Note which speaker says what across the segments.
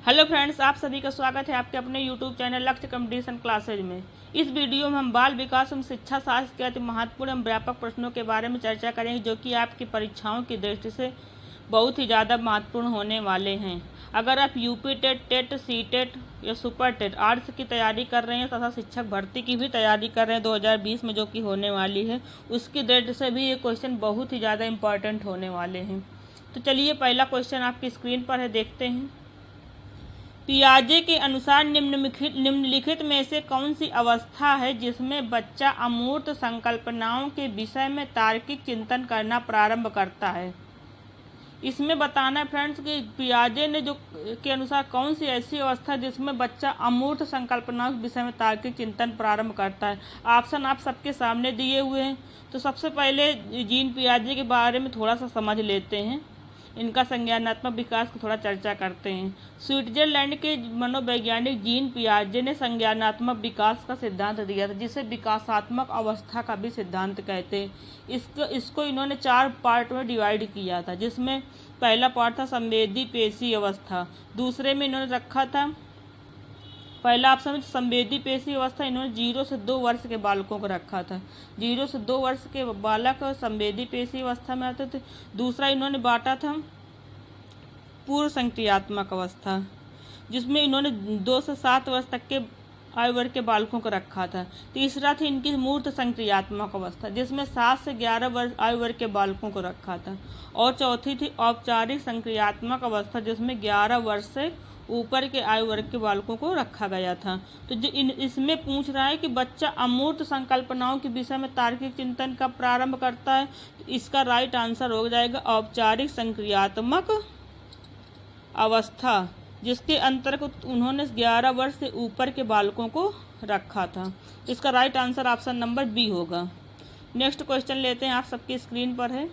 Speaker 1: Hello friends, आप सभी का स्वागत है आपके अपने यूट्यूब चैनल लक्ष्य कंपटीशन क्लासेज में। इस वीडियो में हम बाल विकास एवं शिक्षा शास्त्र के अति महत्वपूर्ण एवं व्यापक प्रश्नों के बारे में चर्चा करेंगे, जो कि आपकी परीक्षाओं की दृष्टि से बहुत ही ज़्यादा महत्वपूर्ण होने वाले हैं। अगर आप UP TET, TET, CTET या सुपर टेट आर्ट्स की तैयारी कर रहे हैं तथा शिक्षक भर्ती की भी तैयारी कर रहे हैं 2020 में, जो कि होने वाली है, उसकी दृष्टि से भी ये क्वेश्चन बहुत ही ज़्यादा इम्पॉर्टेंट होने वाले हैं। तो चलिए, पहला क्वेश्चन आपकी स्क्रीन पर है, देखते हैं। पियाजे के अनुसार निम्नलिखित में से कौन सी अवस्था है जिसमें बच्चा अमूर्त संकल्पनाओं के विषय में तार्किक चिंतन करना प्रारंभ करता है? इसमें बताना है फ्रेंड्स कि पियाजे ने जो के अनुसार कौन सी ऐसी अवस्था जिसमें बच्चा अमूर्त संकल्पनाओं के विषय में तार्किक चिंतन प्रारंभ करता है। ऑप्शन आप सबके सामने दिए हुए हैं। तो सबसे पहले जीन पियाजे के बारे में थोड़ा सा समझ लेते हैं, इनका संज्ञानात्मक विकास को थोड़ा चर्चा करते हैं। स्विट्जरलैंड के मनोवैज्ञानिक जीन पियाजे ने संज्ञानात्मक विकास का सिद्धांत दिया था, जिसे विकासात्मक अवस्था का भी सिद्धांत कहते हैं। इसको इन्होंने 4 पार्ट में डिवाइड किया था, जिसमें पहला पार्ट था संवेदी पेशी अवस्था। दूसरे में इन्होंने रखा था, पहला ऑप्शन में संवेदी पेशी अवस्था इन्होंने 0 से 2 वर्ष के बालकों को रखा था। 0 से 2 वर्ष के बालक संवेदी पेशी अवस्था में आते थे। दूसरा इन्होंने बांटा था पूर्व संक्रियात्मक अवस्था, जिसमें इन्होंने 2 से 7 वर्ष तक के आयु वर्ग के बालकों को रखा था। तीसरा थी इनकी मूर्त संक्रियात्मक अवस्था, जिसमें 7 से 11 वर्ष आयु वर्ग के बालकों को रखा था। और चौथी थी औपचारिक संक्रियात्मक अवस्था, जिसमें 11 वर्ष से ऊपर के आयु वर्ग के बालकों को रखा गया था। तो जो इसमें पूछ रहा है कि बच्चा अमूर्त संकल्पनाओं के विषय में तार्किक चिंतन कब प्रारंभ करता है, तो इसका राइट आंसर हो जाएगा औपचारिक संक्रियात्मक अवस्था, जिसके अंतर्गत उन्होंने 11 वर्ष से ऊपर के बालकों को रखा था। इसका right answer option number B होगा। नेक्स्ट क्वेश्चन लेते हैं, आप सबकी स्क्रीन पर है।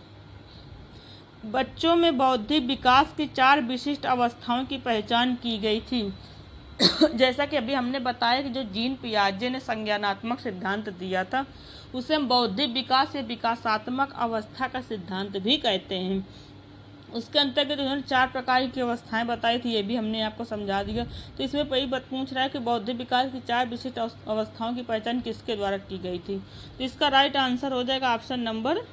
Speaker 1: बच्चों में बौद्धिक विकास की 4 विशिष्ट अवस्थाओं की पहचान की गई थी। जैसा कि अभी हमने बताया कि जो जीन पियाजे ने संज्ञानात्मक सिद्धांत दिया था, उसे हम बौद्धिक विकास या विकासात्मक अवस्था का सिद्धांत भी कहते हैं। उसके अंतर्गत उन्होंने 4 प्रकार की अवस्थाएं बताई थी, ये भी हमने आपको समझा दिया। तो इसमें वही पूछ रहा है कि बौद्धिक विकास की 4 विशिष्ट अवस्थाओं की पहचान किसके द्वारा की गई थी। तो इसका राइट आंसर हो जाएगा ऑप्शन नंबर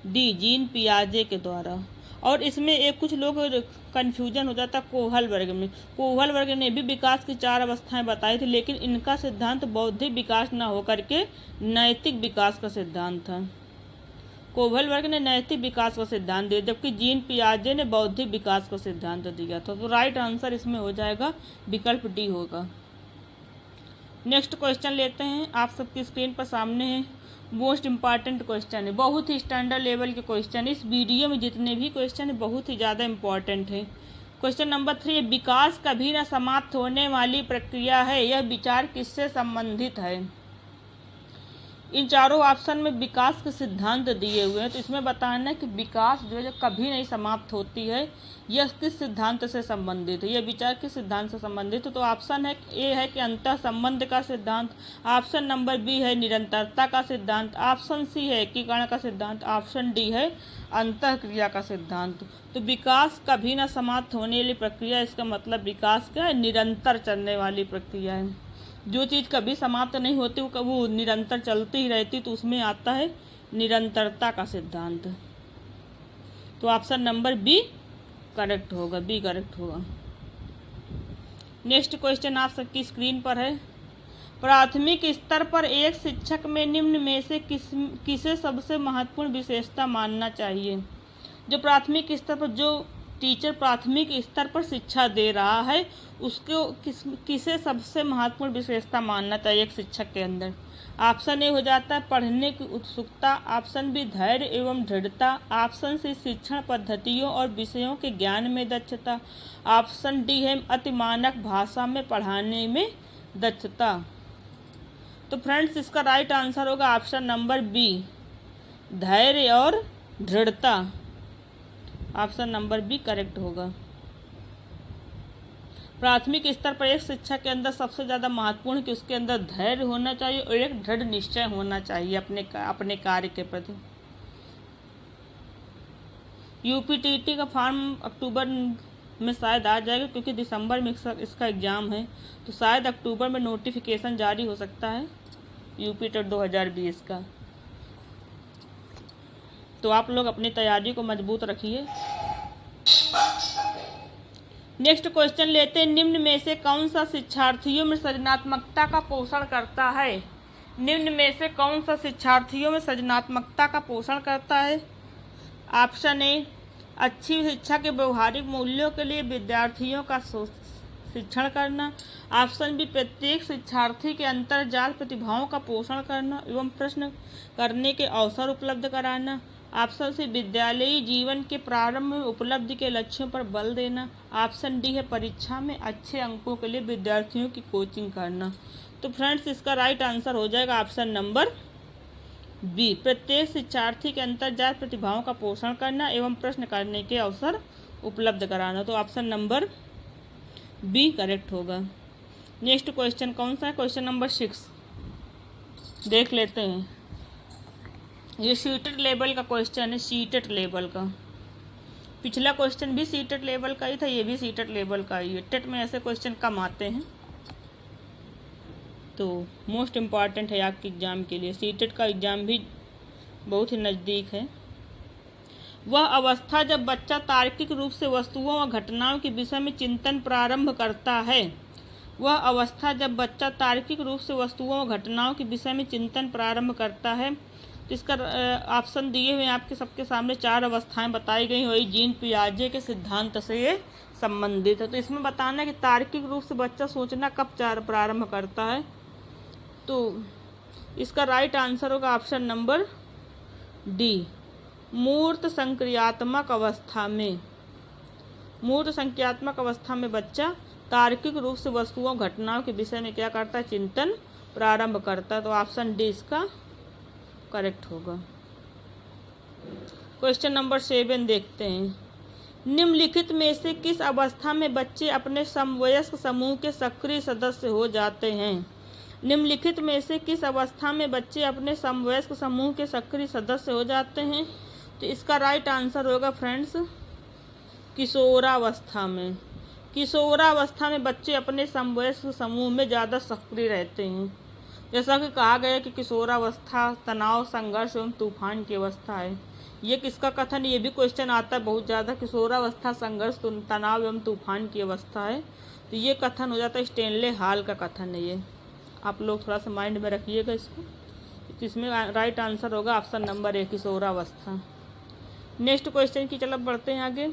Speaker 1: डी, जीन पियाजे के द्वारा। और इसमें एक कुछ लोग कन्फ्यूजन हो जाता कोहल वर्ग में। कोहल वर्ग ने भी विकास की 4 अवस्थाएं बताई थी, लेकिन इनका सिद्धांत बौद्धिक विकास न होकर के नैतिक विकास का सिद्धांत था। कोहल वर्ग ने नैतिक विकास का सिद्धांत दिया, जबकि जीन पियाजे ने बौद्धिक विकास का सिद्धांत दिया था। तो राइट आंसर इसमें हो जाएगा विकल्प डी होगा। नेक्स्ट क्वेश्चन लेते हैं, आप सबकी स्क्रीन पर सामने है। मोस्ट इम्पॉर्टेंट क्वेश्चन है, बहुत ही स्टैंडर्ड लेवल के क्वेश्चन। इस वीडियो में जितने भी क्वेश्चन है बहुत ही ज़्यादा इम्पॉर्टेंट है। क्वेश्चन नंबर 3, विकास कभी न समाप्त होने वाली प्रक्रिया है, यह विचार किससे संबंधित है? इन चारों ऑप्शन में विकास के सिद्धांत दिए हुए हैं। तो इसमें बताना है कि विकास जो है कभी नहीं समाप्त होती है, यह किस सिद्धांत से संबंधित है, यह विचार किस सिद्धांत से संबंधित है। तो ऑप्शन है ए है कि अंतः संबंध का सिद्धांत, ऑप्शन नंबर बी है निरंतरता का सिद्धांत, ऑप्शन सी है एकीकरण का सिद्धांत, ऑप्शन डी है अंतः क्रिया का सिद्धांत। तो विकास कभी न समाप्त होने वाली प्रक्रिया, इसका मतलब विकास क्या है? निरंतर चलने वाली प्रक्रिया है। जो चीज़ कभी समाप्त नहीं होती वो निरंतर चलती ही रहती, तो उसमें आता है निरंतरता का सिद्धांत। तो ऑप्शन नंबर बी करेक्ट होगा, बी करेक्ट होगा। नेक्स्ट क्वेश्चन आप सबकी स्क्रीन पर है। प्राथमिक स्तर पर एक शिक्षक में निम्न में से किसे सबसे महत्वपूर्ण विशेषता मानना चाहिए? जो प्राथमिक स्तर पर जो टीचर प्राथमिक स्तर पर शिक्षा दे रहा है, उसको किसे सबसे महत्वपूर्ण विशेषता मानना चाहिए एक शिक्षक के अंदर? ऑप्शन ए हो जाता है पढ़ने की उत्सुकता, ऑप्शन बी धैर्य एवं दृढ़ता, ऑप्शन सी शिक्षण पद्धतियों और विषयों के ज्ञान में दक्षता, ऑप्शन डी है अतिमानक भाषा में पढ़ाने में दक्षता। तो फ्रेंड्स, इसका राइट आंसर होगा ऑप्शन नंबर बी, धैर्य और दृढ़ता। ऑप्शन नंबर बी करेक्ट होगा। प्राथमिक स्तर पर एक शिक्षक के अंदर सबसे ज़्यादा महत्वपूर्ण कि उसके अंदर धैर्य होना चाहिए और एक दृढ़ निश्चय होना चाहिए अपने कार्य के प्रति। यूपीटीटी का फॉर्म अक्टूबर में शायद आ जाएगा, क्योंकि दिसंबर में इसका एग्ज़ाम है, तो शायद अक्टूबर में नोटिफिकेशन जारी हो सकता है यूपी टेट 2020 का। तो आप लोग अपनी तैयारी को मजबूत रखिए। नेक्स्ट क्वेश्चन लेते हैं, निम्न में से कौन सा शिक्षार्थियों में सृजनात्मकता का पोषण करता है? निम्न में से कौन सा शिक्षार्थियों में सृजनात्मकता का पोषण करता है? ऑप्शन ए, अच्छी शिक्षा के व्यवहारिक मूल्यों के लिए विद्यार्थियों का शिक्षण करना। ऑप्शन बी, प्रत्येक शिक्षार्थी के अंतर्जाल प्रतिभाओं का पोषण करना एवं प्रश्न करने के अवसर उपलब्ध कराना। ऑप्शन सी, विद्यालयी जीवन के प्रारंभ में उपलब्धि के लक्ष्यों पर बल देना। ऑप्शन डी है, परीक्षा में अच्छे अंकों के लिए विद्यार्थियों की कोचिंग करना। तो फ्रेंड्स, इसका राइट आंसर हो जाएगा ऑप्शन नंबर बी, प्रत्येक शिक्षार्थी के अंतर्जाल प्रतिभाओं का पोषण करना एवं प्रश्न करने के अवसर उपलब्ध कराना। तो ऑप्शन नंबर बी करेक्ट होगा। नेक्स्ट क्वेश्चन कौन सा है? क्वेश्चन नंबर 6 देख लेते हैं। ये सीटेट लेवल का क्वेश्चन है, सीटेट लेवल का। पिछला क्वेश्चन भी सीटेट लेवल का ही था, ये भी सीटेट लेवल का ही है। टेट में ऐसे क्वेश्चन कम आते हैं, तो मोस्ट इम्पॉर्टेंट है आपके एग्ज़ाम के लिए। सीटेट का एग्ज़ाम भी बहुत ही नज़दीक है। वह अवस्था जब बच्चा तार्किक रूप से वस्तुओं और घटनाओं के विषय में चिंतन प्रारंभ करता है। वह अवस्था जब बच्चा तार्किक रूप से वस्तुओं और घटनाओं के विषय में चिंतन प्रारंभ करता है। तो इसका ऑप्शन दिए हुए आपके सबके सामने 4 अवस्थाएं बताई गई, वही जीन पियाजे के सिद्धांत से ये संबंधित है। तो इसमें बताना है कि तार्किक रूप से बच्चा सोचना कब प्रारंभ करता है। तो इसका राइट आंसर होगा ऑप्शन नंबर डी, मूर्त संक्रियात्मक अवस्था में। मूर्त संक्रियात्मक अवस्था में बच्चा तार्किक रूप से वस्तुओं घटनाओं के विषय में क्या करता है? चिंतन प्रारंभ करता है। तो ऑप्शन डी इसका करेक्ट होगा। क्वेश्चन नंबर 7 देखते हैं, निम्नलिखित में से किस अवस्था में बच्चे अपने समवयस्क समूह के सक्रिय सदस्य हो जाते हैं? निम्नलिखित में से किस अवस्था में बच्चे अपने समवयस्क समूह के सक्रिय सदस्य हो जाते हैं? तो इसका राइट आंसर होगा फ्रेंड्स किशोरावस्था में। किशोरावस्था में बच्चे अपने समवयस्क समूह में ज़्यादा सक्रिय रहते हैं। जैसा कि कहा गया कि किशोरावस्था तनाव, संघर्ष एवं तूफान की अवस्था है। ये किसका कथन? ये भी क्वेश्चन आता है बहुत ज़्यादा। किशोरावस्था संघर्ष, तनाव एवं तूफान की अवस्था है। तो ये कथन हो जाता है स्टेनले हाल का कथन है। ये आप लोग थोड़ा सा माइंड में रखिएगा इसको। इसमें राइट आंसर होगा ऑप्शन नंबर ए, किशोरावस्था। नेक्स्ट क्वेश्चन की तरफ बढ़ते हैं आगे।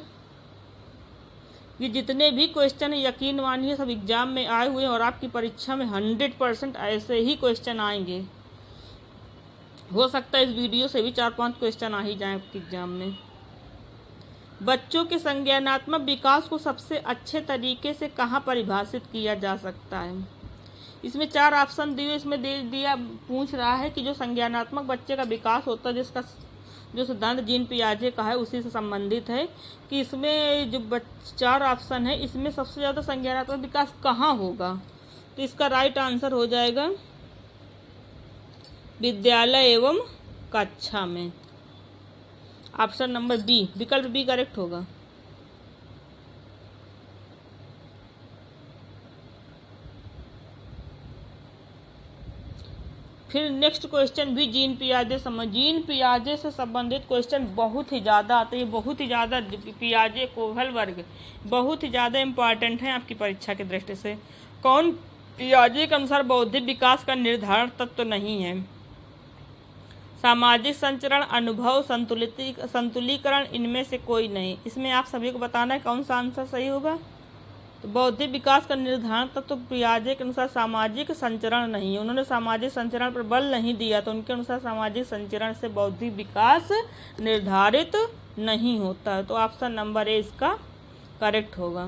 Speaker 1: ये जितने भी क्वेश्चन यकीन मानिए सब एग्जाम में आए हुए हैं और आपकी परीक्षा में 100% ऐसे ही क्वेश्चन आएंगे। हो सकता है इस वीडियो से भी 4-5 क्वेश्चन आ ही जाएं आपके एग्जाम में। बच्चों के संज्ञानात्मक विकास को सबसे अच्छे तरीके से कहाँ परिभाषित किया जा सकता है? इसमें 4 ऑप्शन दिए, इसमें दे दिया पूछ रहा है कि जो संज्ञानात्मक बच्चे का विकास होता है, जिसका जो सिद्धांत जीन पियाजे का है उसी से संबंधित है, कि इसमें जो 4 ऑप्शन है इसमें सबसे ज़्यादा संज्ञानात्मक विकास कहाँ होगा? तो इसका राइट आंसर हो जाएगा विद्यालय एवं कक्षा में। ऑप्शन नंबर बी, विकल्प बी करेक्ट होगा। फिर नेक्स्ट क्वेश्चन भी जीन पियाजे से संबंधित क्वेश्चन बहुत ही ज़्यादा आते हैं। बहुत ही ज़्यादा पियाजे कोहल वर्ग बहुत ही ज़्यादा इम्पॉर्टेंट है आपकी परीक्षा की दृष्टि से। कौन पियाजे के अनुसार बौद्धिक विकास का निर्धारण तत्व नहीं है? सामाजिक संचरण, अनुभव, संतुलीकरण, इनमें से कोई नहीं। इसमें आप सभी को बताना है कौन सा आंसर सही होगा। तो बौद्धिक विकास का निर्धारण तत्व पियाजे के अनुसार सामाजिक संचरण नहीं है। उन्होंने सामाजिक संचरण पर बल नहीं दिया, तो उनके अनुसार सामाजिक संचरण से बौद्धिक विकास निर्धारित नहीं होता है। तो ऑप्शन नंबर ए इसका करेक्ट होगा।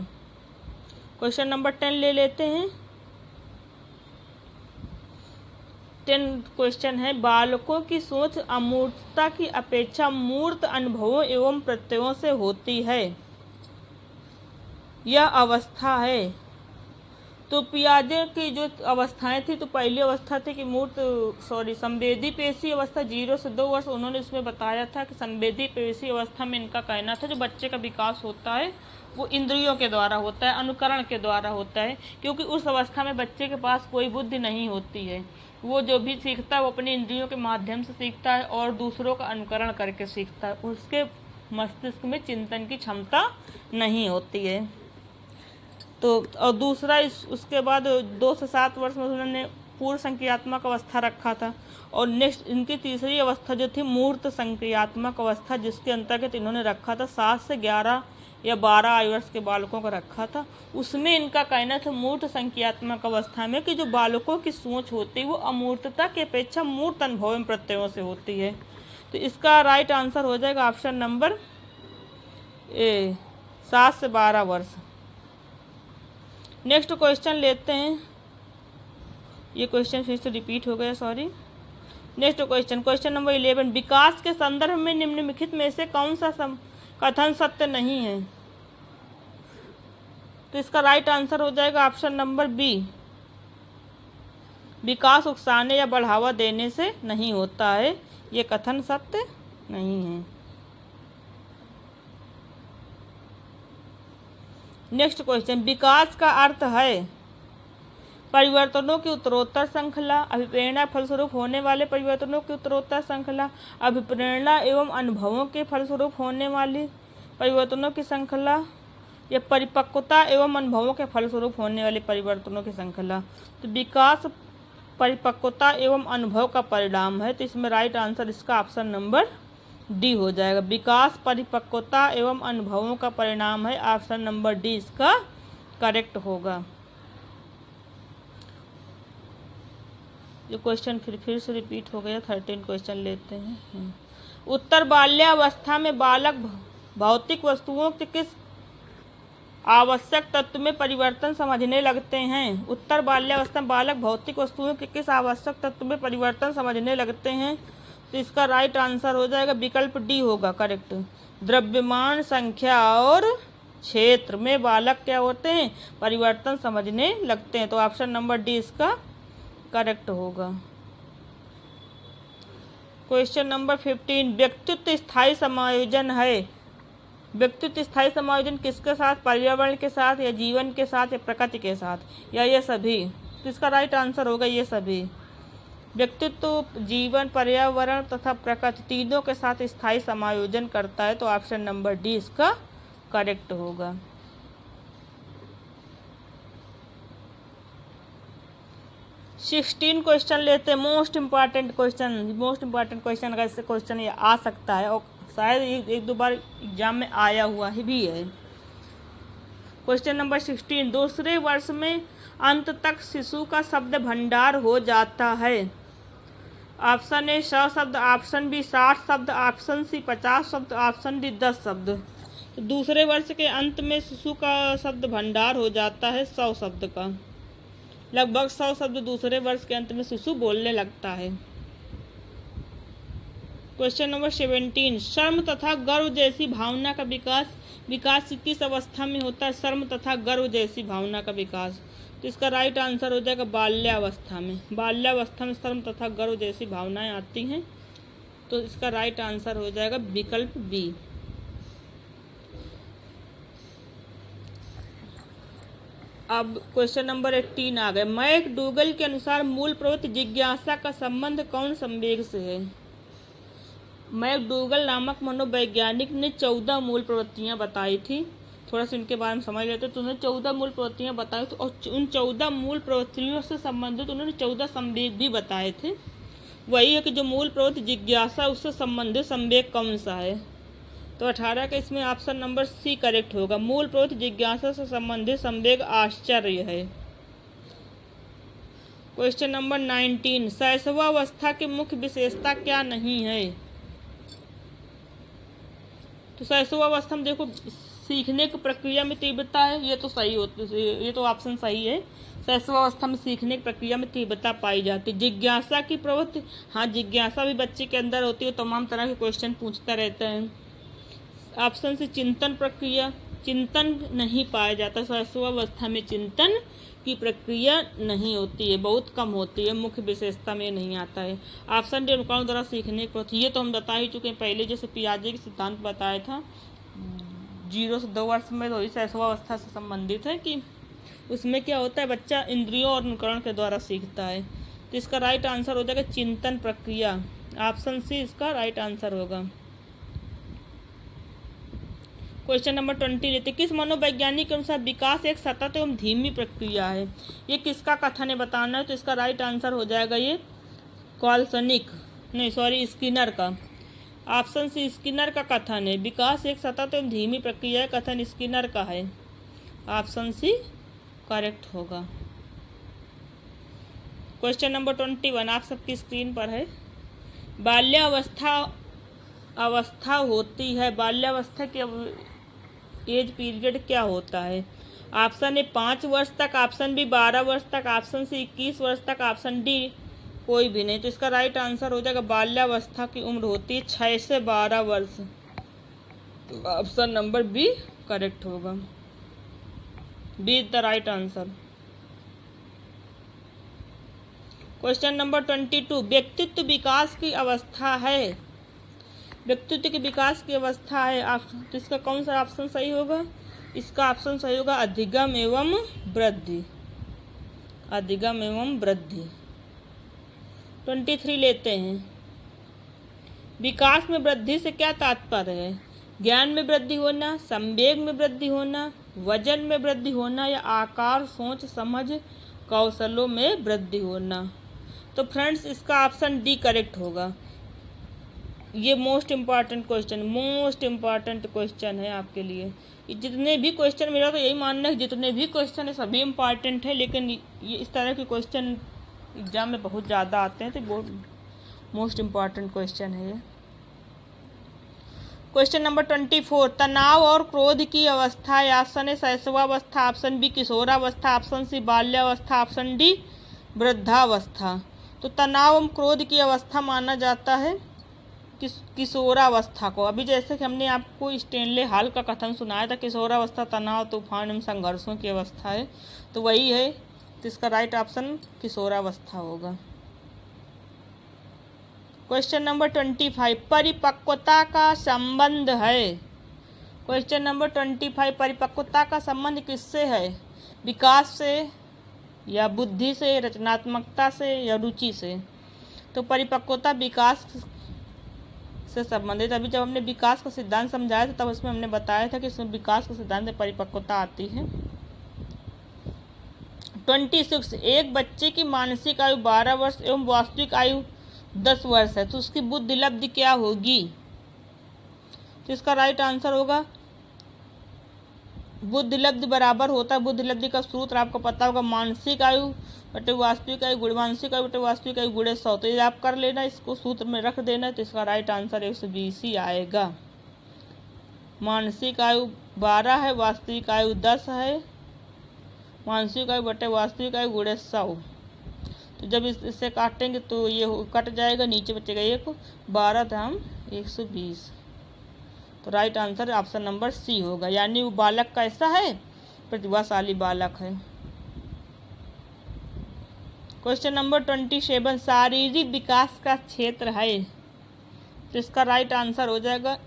Speaker 1: क्वेश्चन नंबर 10 ले लेते हैं। 10 क्वेश्चन है, बालकों की सोच अमूर्तता की अपेक्षा मूर्त अनुभवों एवं प्रत्ययों से होती है। यह अवस्था है। तो पियाजे की जो अवस्थाएं थी, तो पहली अवस्था थी कि संवेदी पेशी अवस्था 0 से 2 वर्ष। उन्होंने इसमें बताया था कि संवेदी पेशी अवस्था में इनका कहना था जो बच्चे का विकास होता है वो इंद्रियों के द्वारा होता है, अनुकरण के द्वारा होता है, क्योंकि उस अवस्था में बच्चे के पास कोई बुद्धि नहीं होती है। वो जो भी सीखता है वो अपने इंद्रियों के माध्यम से सीखता है और दूसरों का अनुकरण करके सीखता है। उसके मस्तिष्क में चिंतन की क्षमता नहीं होती है। तो और दूसरा उसके बाद 2 से 7 वर्ष में उन्होंने पूर्व संक्रियात्मक अवस्था रखा था। और नेक्स्ट इनकी तीसरी अवस्था जो थी मूर्त संक्रियात्मक अवस्था, जिसके अंतर्गत इन्होंने रखा था 7 से 11 या 12 आयु वर्ष के बालकों को रखा था। उसमें इनका कहना था मूर्त संक्रियात्मक अवस्था में कि जो बालकों की सोच होती है वो अमूर्तता की अपेक्षा मूर्त अनुभव में प्रत्ययों से होती है। तो इसका राइट आंसर हो जाएगा ऑप्शन नंबर ए, 7 से 12 वर्ष। नेक्स्ट क्वेश्चन लेते हैं। ये क्वेश्चन फिर से रिपीट हो गया, सॉरी। नेक्स्ट क्वेश्चन नंबर 11, विकास के संदर्भ में निम्नलिखित में से कौन सा कथन सत्य नहीं है? तो इसका राइट आंसर हो जाएगा ऑप्शन नंबर बी, विकास उकसाने या बढ़ावा देने से नहीं होता है। ये कथन सत्य नहीं है। नेक्स्ट क्वेश्चन, विकास का अर्थ है परिवर्तनों की उत्तरोत्तर श्रृंखला, अभिप्रेरणा फलस्वरूप होने वाले परिवर्तनों की उत्तरोत्तर श्रृंखला, अभिप्रेरणा एवं अनुभवों के फलस्वरूप होने वाली परिवर्तनों की श्रृंखला, या परिपक्वता एवं अनुभवों के फलस्वरूप होने वाले परिवर्तनों की श्रृंखला। तो विकास परिपक्वता एवं अनुभव का परिणाम है। तो इसमें राइट आंसर इसका ऑप्शन नंबर डी हो जाएगा। विकास परिपक्वता एवं अनुभवों का परिणाम है, ऑप्शन नंबर डी इसका करेक्ट होगा। ये क्वेश्चन फिर से रिपीट हो गया। 13 क्वेश्चन लेते हैं। उत्तर बाल्यावस्था में बालक भौतिक वस्तुओं के किस आवश्यक तत्व में परिवर्तन समझने लगते हैं? उत्तर बाल्यावस्था में बालक भौतिक वस्तुओं के किस आवश्यक तत्व में परिवर्तन समझने लगते हैं? तो इसका राइट आंसर हो जाएगा विकल्प डी होगा करेक्ट। द्रव्यमान, संख्या और क्षेत्र में बालक क्या होते हैं? परिवर्तन समझने लगते हैं। तो ऑप्शन नंबर डी इसका करेक्ट होगा। क्वेश्चन नंबर 15, व्यक्तित्व स्थायी समायोजन है। व्यक्तित्व स्थायी समायोजन किसके साथ? पर्यावरण के साथ, या जीवन के साथ, या प्रकृति के साथ, या ये सभी? तो इसका राइट आंसर होगा ये सभी। व्यक्तित्व जीवन, पर्यावरण तथा प्रकृति तीनों के साथ स्थायी समायोजन करता है। तो ऑप्शन नंबर डी इसका करेक्ट होगा। सिक्सटीन क्वेश्चन लेते हैं। मोस्ट इम्पॉर्टेंट क्वेश्चन अगर इससे क्वेश्चन ये आ सकता है और शायद एक दो बार एग्जाम में आया हुआ भी है। क्वेश्चन नंबर 16, दूसरे वर्ष में अंत तक शिशु का शब्द भंडार हो जाता है। ऑप्शन ए 100 शब्द, ऑप्शन बी 60 शब्द, ऑप्शन सी 50 शब्द, ऑप्शन डी 10 शब्द। तो दूसरे वर्ष के अंत में शिशु का शब्द भंडार हो जाता है 100 शब्द का। लगभग 100 शब्द दूसरे वर्ष के अंत में शिशु बोलने लगता है। क्वेश्चन नंबर 17, शर्म तथा गर्व जैसी भावना का विकास किस अवस्था में होता है? शर्म तथा गर्व जैसी भावना का विकास। तो इसका राइट आंसर हो जाएगा बाल्यावस्था में। बाल्यावस्था में शर्म तथा गर्व जैसी भावनाएं आती हैं। तो इसका राइट आंसर हो जाएगा विकल्प बी। अब क्वेश्चन नंबर 18 आ गए। मैकडूगल के अनुसार मूल प्रवृत्ति जिज्ञासा का संबंध कौन संवेग से है? मैकडूगल नामक मनोवैज्ञानिक ने 14 मूल प्रवृत्तियां बताई थी। थोड़ा सा इनके बारे में समझ लेते। तो उन्होंने 14 मूल प्रवृत्तियां बताई थी और उन 14 मूल प्रवृत्तियों से संबंधित उन्होंने 14 संवेग भी बताए थे। वही है कि जो मूल प्रवृत्ति जिज्ञासा उससे संबंधित संवेग कौन सा है? तो 18 का इसमें ऑप्शन नंबर सी करेक्ट होगा। मूल प्रवृत्ति जिज्ञासा से संबंधित संवेग आश्चर्य है। क्वेश्चन नंबर 19, शैशवावस्था की मुख्य विशेषता क्या नहीं है? तो शैशवावस्था में देखो सीखने की प्रक्रिया में तीव्रता है। ये तो सही होती है, ये तो ऑप्शन सही है। शैशवावस्था में सीखने की प्रक्रिया में तीव्रता पाई जाती है। जिज्ञासा की प्रवृत्ति, हाँ जिज्ञासा भी बच्चे के अंदर होती है। तमाम तरह के क्वेश्चन पूछता रहता है। ऑप्शन से चिंतन प्रक्रिया, चिंतन नहीं पाया जाता। शैशवावस्था में चिंतन की प्रक्रिया नहीं होती है, बहुत कम होती है, मुख्य विशेषता में नहीं आता है। ऑप्शन डी अनुकरण द्वारा सीखने की प्रक्रिया, ये तो हम बता ही चुके हैं पहले, जैसे पियाजे के सिद्धांत बताया था 0 से 2 वर्ष में, तो इस शैशवावस्था से संबंधित है कि उसमें क्या होता है, बच्चा इंद्रियों और अनुकरण के द्वारा सीखता है। तो इसका राइट आंसर हो जाएगा चिंतन प्रक्रिया। ऑप्शन सी इसका राइट आंसर होगा। क्वेश्चन नंबर 20 लेते, किस मनोवैज्ञानिक के अनुसार विकास एक सतत एवं धीमी प्रक्रिया है? ये किसका कथन है बताना है, तो इसका राइट आंसर हो जाएगा ये स्किनर का। ऑप्शन सी स्किनर का कथन है, विकास एक सतत एवं धीमी प्रक्रिया है, कथन स्किनर का है। ऑप्शन सी करेक्ट होगा। क्वेश्चन नंबर 21 आप सबकी स्क्रीन पर है। बाल्यावस्था होती है, बाल्यावस्था की एज पीरियड क्या होता है? ऑप्शन ए 5 वर्ष तक, ऑप्शन बी 12 वर्ष तक, ऑप्शन सी 21 वर्ष तक, ऑप्शन डी कोई भी नहीं। तो इसका राइट आंसर हो जाएगा बाल्यावस्था की उम्र होती है 6 से 12 वर्ष। तो ऑप्शन नंबर बी करेक्ट होगा। B is the right answer. Question number 22 व्यक्तित्व विकास की अवस्था है, व्यक्तित्व के विकास की अवस्था है, तो इसका कौन सा ऑप्शन सही होगा? इसका ऑप्शन सही होगा अधिगम एवं वृद्धि, अधिगम एवं वृद्धि। 23 लेते हैं, विकास में वृद्धि से क्या तात्पर्य है? ज्ञान में वृद्धि होना, संवेग में वृद्धि होना, वजन में वृद्धि होना, या आकार, सोच, समझ, कौशलों में वृद्धि होना। तो फ्रेंड्स इसका ऑप्शन डी करेक्ट होगा। ये मोस्ट इम्पॉर्टेंट क्वेश्चन है आपके लिए। जितने भी क्वेश्चन, मेरा तो यही मानना है जितने भी क्वेश्चन है सभी इम्पॉर्टेंट है, लेकिन ये इस तरह के क्वेश्चन एग्जाम में बहुत ज़्यादा आते हैं, तो बहुत मोस्ट इम्पॉर्टेंट क्वेश्चन है ये। क्वेश्चन नंबर 24 तनाव और क्रोध की अवस्था, ऑप्शन ए शैशवावस्था, ऑप्शन बी किशोरावस्था, ऑप्शन सी बाल्यावस्था, ऑप्शन डी वृद्धावस्था। तो तनाव एवं क्रोध की अवस्था माना जाता है किशोरावस्था को। अभी जैसे कि हमने आपको स्टेनले हॉल का कथन सुनाया था, किशोरावस्था तनाव, तूफान एवं संघर्षों की अवस्था है, तो वही है। तो इसका राइट ऑप्शन किशोरावस्था होगा। क्वेश्चन नंबर 25 परिपक्वता का संबंध है। क्वेश्चन नंबर 25 परिपक्वता का संबंध किससे है? विकास से, या बुद्धि से, रचनात्मकता से, या रुचि से? तो परिपक्वता विकास से संबंधित। अभी जब हमने विकास का सिद्धांत समझाया था तब उसमें हमने बताया था कि इसमें विकास का सिद्धांत में परिपक्वता आती है। 26 एक बच्चे की मानसिक आयु 12 वर्ष एवं वास्तविक आयु 10 वर्ष है, तो उसकी बुद्धि लब्धि क्या होगी? तो इसका राइट आंसर होगा बुद्धि लब्धि बराबर होता है, बुद्धि लब्धि का सूत्र आपको पता होगा, मानसिक आयु बटे वास्तविक आयु गुणे मानसिक आयु बटे वास्तविक आयु गुणे 100। तो ये आप कर लेना, इसको सूत्र में रख देना, तो इसका राइट आंसर 120 ही आएगा। मानसिक आयु 12 है, वास्तविक आयु 10 है, मानसिक आयु बटे वास्तविक आयु गुणे 100। तो जब इससे काटेंगे तो ये कट जाएगा, नीचे बचेगा 1, 12 था हम 120। तो right answer option number C होगा, यानी वो बालक कैसा है? प्रतिभाशाली बालक है। क्वेश्चन नंबर 27 शारीरिक विकास का क्षेत्र है, तो इसका राइट आंसर हो जाएगा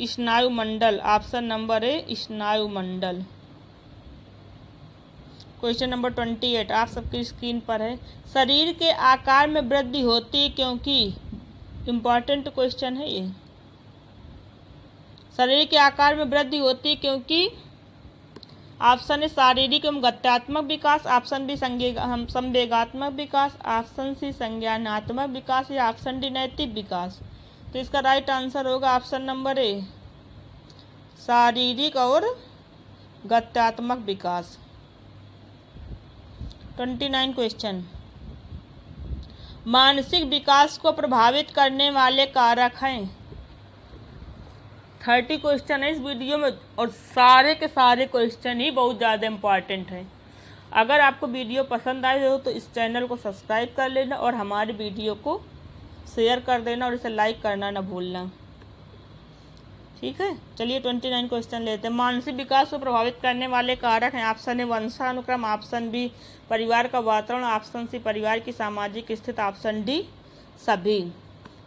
Speaker 1: स्नायु मंडल। ऑप्शन नंबर ए स्नायु मंडल। क्वेश्चन नंबर 28 आप सबकी स्क्रीन पर है। शरीर के आकार में वृद्धि होती है क्योंकि, इम्पॉर्टेंट क्वेश्चन है ये। शरीर के आकार में वृद्धि होती है क्योंकि ऑप्शन ए शारीरिक एवं गत्यात्मक विकास, ऑप्शन बी संवेगात्मक विकास, ऑप्शन सी संज्ञानात्मक विकास, या ऑप्शन डी नैतिक विकास। तो इसका राइट आंसर होगा ऑप्शन नंबर ए शारीरिक और गत्यात्मक विकास। 29 क्वेश्चन मानसिक विकास को प्रभावित करने वाले कारक हैं। 30 क्वेश्चन है इस वीडियो में, और सारे के सारे क्वेश्चन ही बहुत ज़्यादा इम्पॉर्टेंट हैं। अगर आपको वीडियो पसंद आए हो तो इस चैनल को सब्सक्राइब कर लेना और हमारे वीडियो को शेयर कर देना और इसे लाइक करना ना भूलना। ठीक। ठीक है। चलिए 29 क्वेश्चन लेते हैं। मानसिक विकास को प्रभावित करने वाले कारक हैं। ऑप्शन ए वंशानुक्रम, ऑप्शन बी परिवार का वातावरण, ऑप्शन सी परिवार की सामाजिक स्थिति, ऑप्शन डी सभी।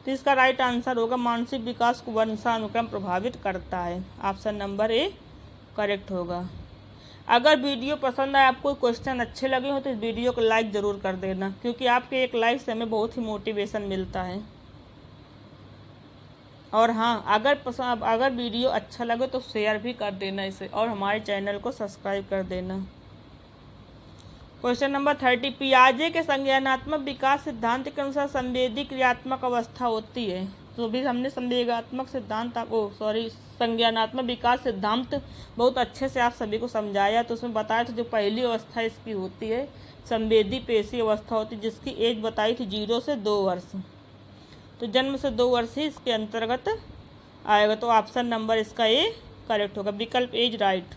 Speaker 1: तो इसका राइट आंसर होगा मानसिक विकास को वंशानुक्रम प्रभावित करता है। ऑप्शन नंबर ए करेक्ट होगा। अगर वीडियो पसंद आए, आपको क्वेश्चन अच्छे लगे हो तो इस वीडियो को लाइक ज़रूर कर देना, क्योंकि आपके एक लाइक से हमें बहुत ही मोटिवेशन मिलता है। और हाँ, अगर वीडियो अच्छा लगे तो शेयर भी कर देना इसे, और हमारे चैनल को सब्सक्राइब कर देना। क्वेश्चन नंबर 30, पियाजे के संज्ञानात्मक विकास सिद्धांत के अनुसार संवेदी क्रियात्मक अवस्था होती है। तो भी हमने संज्ञानात्मक विकास सिद्धांत बहुत अच्छे से आप सभी को समझाया। तो उसमें बताया था जो पहली अवस्था इसकी होती है संवेदी पेशी अवस्था होती है, जिसकी एज बताई थी 0 से 2 वर्ष। तो जन्म से 2 वर्ष ही इसके अंतर्गत आएगा। तो ऑप्शन नंबर इसका ए करेक्ट होगा, विकल्प एज राइट।